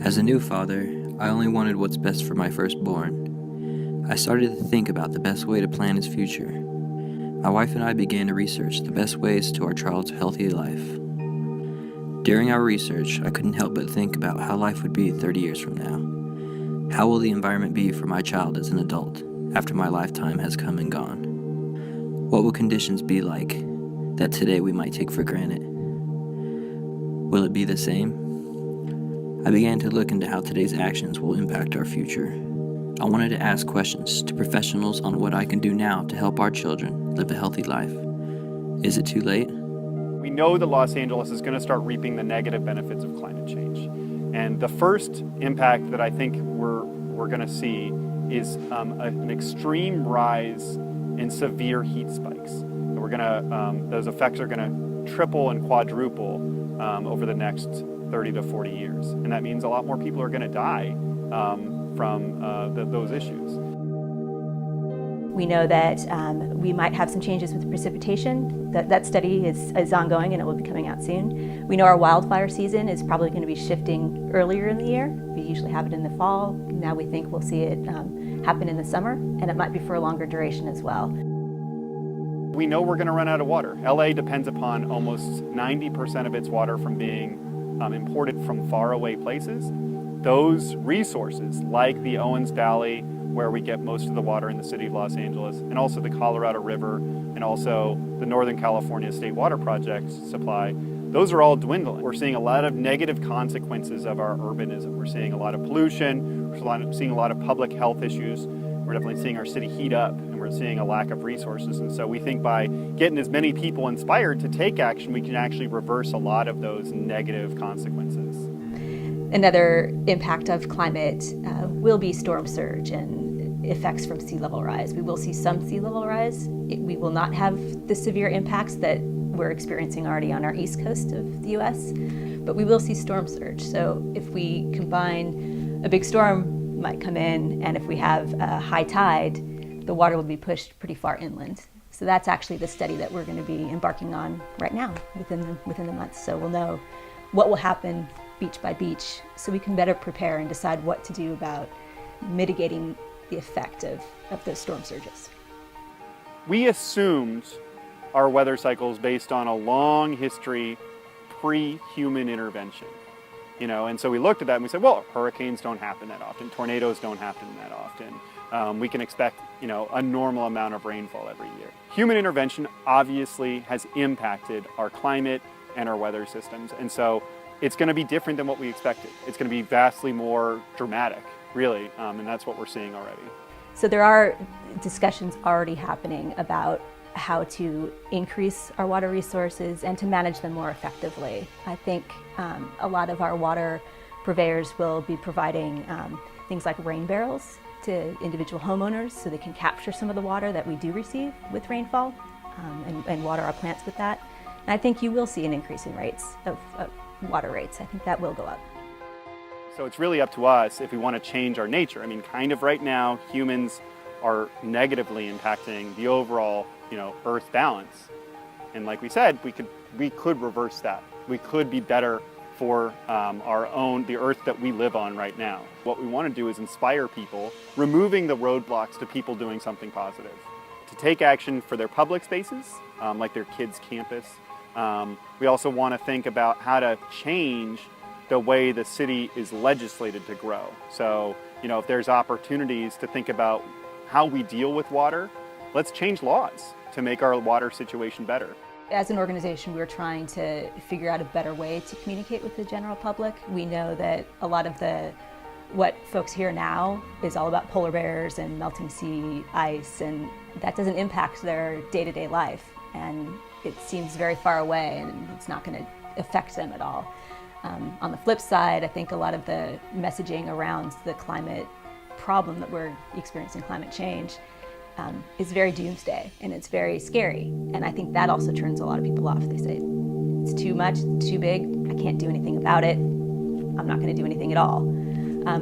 As a new father, I only wanted what's best for my firstborn. I started to think about the best way to plan his future. My wife and I began to research the best ways to our child's healthy life. During our research, I couldn't help but think about how life would be 30 years from now. How will the environment be for my child as an adult after my lifetime has come and gone? What will conditions be like that today we might take for granted? Will it be the same? I began to look into how today's actions will impact our future. I wanted to ask questions to professionals on what I can do now to help our children live a healthy life. Is it too late? We know that Los Angeles is going to start reaping the negative benefits of climate change. And the first impact that I think we're going to see is an extreme rise in severe heat spikes. Those effects are going to triple and quadruple over the next 30 to 40 years. And that means a lot more people are going to die from those issues. We know that we might have some changes with precipitation. That study is ongoing and it will be coming out soon. We know our wildfire season is probably going to be shifting earlier in the year. We usually have it in the fall. Now we think we'll see it happen in the summer, and it might be for a longer duration as well. We know we're going to run out of water. LA depends upon almost 90% of its water from being imported from faraway places. Those resources, like the Owens Valley, where we get most of the water in the city of Los Angeles, and also the Colorado River, and also the Northern California State Water Project supply, those are all dwindling. We're seeing a lot of negative consequences of our urbanism. We're seeing a lot of pollution, we're seeing a lot of public health issues. We're definitely seeing our city heat up, and we're seeing a lack of resources. And so we think by getting as many people inspired to take action, we can actually reverse a lot of those negative consequences. Another impact of climate will be storm surge and effects from sea level rise. We will see some sea level rise. We will not have the severe impacts that we're experiencing already on our east coast of the US, but we will see storm surge. So if we combine a big storm might come in, and if we have a high tide, the water will be pushed pretty far inland. So that's actually the study that we're going to be embarking on right now within the month. So we'll know what will happen beach by beach, so we can better prepare and decide what to do about mitigating the effect of those storm surges. We assumed our weather cycles based on a long history pre-human intervention. And so we looked at that and we said, well, hurricanes don't happen that often, tornadoes don't happen that often. We can expect, a normal amount of rainfall every year. Human intervention obviously has impacted our climate and our weather systems. And so it's going to be different than what we expected. It's going to be vastly more dramatic, really, and that's what we're seeing already. So there are discussions already happening about how to increase our water resources and to manage them more effectively. I think a lot of our water purveyors will be providing things like rain barrels to individual homeowners so they can capture some of the water that we do receive with rainfall and water our plants with that. And I think you will see an increase in rates of water rates. I think that will go up. So it's really up to us if we want to change our nature. I mean, kind of right now, humans are negatively impacting the overall Earth balance. And like we said, we could reverse that. We could be better for the Earth that we live on right now. What we want to do is inspire people, removing the roadblocks to people doing something positive, to take action for their public spaces, like their kids' campus. We also want to think about how to change the way the city is legislated to grow. So, if there's opportunities to think about how we deal with water, let's change laws to make our water situation better. As an organization, we're trying to figure out a better way to communicate with the general public. We know that a lot of what folks hear now is all about polar bears and melting sea ice, and that doesn't impact their day-to-day life. And it seems very far away, and it's not going to affect them at all. On the flip side, I think a lot of the messaging around the climate problem that we're experiencing, climate change, is very doomsday, and it's very scary. And I think that also turns a lot of people off. They say, it's too much, it's too big, I can't do anything about it, I'm not going to do anything at all.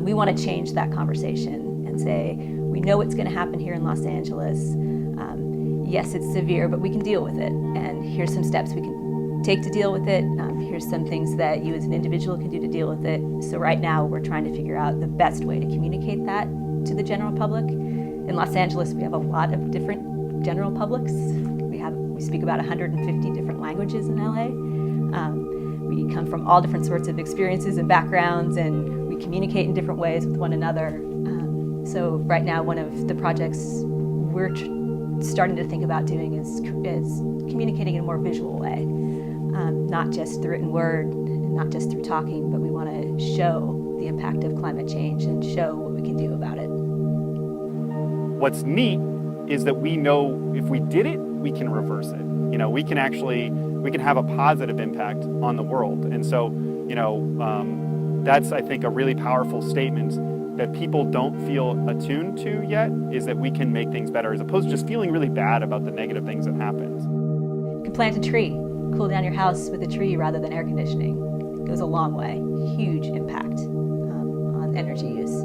We want to change that conversation and say, we know what's going to happen here in Los Angeles. Yes, it's severe, but we can deal with it. And here's some steps we can take to deal with it. Here's some things that you as an individual can do to deal with it. So right now we're trying to figure out the best way to communicate that to the general public. In Los Angeles, we have a lot of different general publics. We speak about 150 different languages in LA. We come from all different sorts of experiences and backgrounds, and we communicate in different ways with one another. So right now, one of the projects we're starting to think about doing is communicating in a more visual way, not just through written word, not just through talking, but we want to show the impact of climate change and show what we can do about it. What's neat is that we know if we did it, we can reverse it. You know, we can have a positive impact on the world. And so, that's, I think, a really powerful statement that people don't feel attuned to yet, is that we can make things better, as opposed to just feeling really bad about the negative things that happen. You can plant a tree, cool down your house with a tree rather than air conditioning. It goes a long way, huge impact on energy use.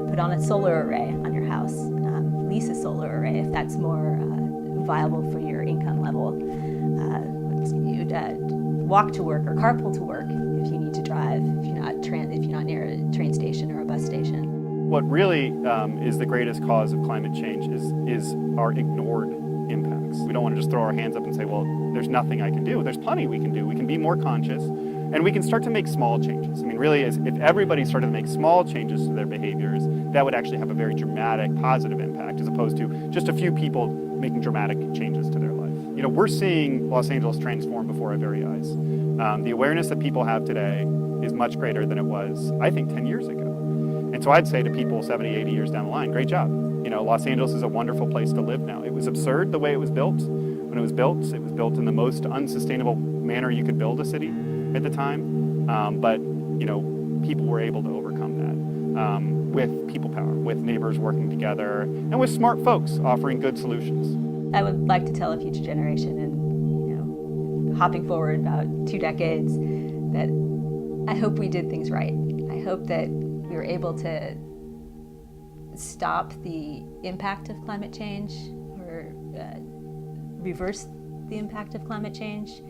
Put on a solar array on your house. Lease a solar array if that's more viable for your income level. You'd walk to work or carpool to work if you need to drive, if you're not near a train station or a bus station. What really is the greatest cause of climate change is our ignored impacts. We don't want to just throw our hands up and say, well, there's nothing I can do. There's plenty we can do. We can be more conscious, and we can start to make small changes. I mean, really, if everybody started to make small changes to their behaviors, that would actually have a very dramatic positive impact, as opposed to just a few people making dramatic changes to their life. You know, we're seeing Los Angeles transform before our very eyes. The awareness that people have today is much greater than it was, I think, 10 years ago. And so I'd say to people 70, 80 years down the line, great job. You know, Los Angeles is a wonderful place to live now. It was absurd the way it was built. When it was built in the most unsustainable manner you could build a city at the time. But, people were able to overcome that with people power, with neighbors working together, and with smart folks offering good solutions. I would like to tell a future generation, and hopping forward about 2 decades, that I hope we did things right. I hope that we were able to stop the impact of climate change, or reverse the impact of climate change.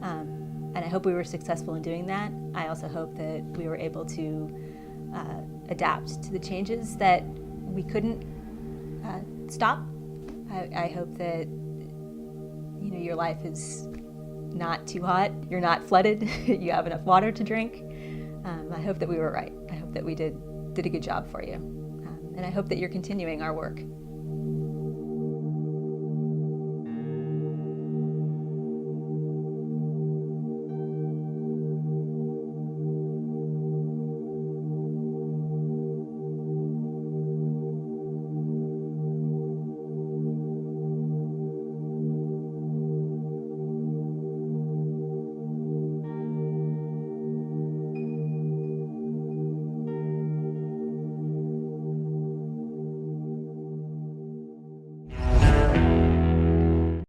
And I hope we were successful in doing that. I also hope that we were able to adapt to the changes that we couldn't stop. I hope that your life is not too hot, you're not flooded, you have enough water to drink. I hope that we were right. I hope that we did a good job for you. And I hope that you're continuing our work.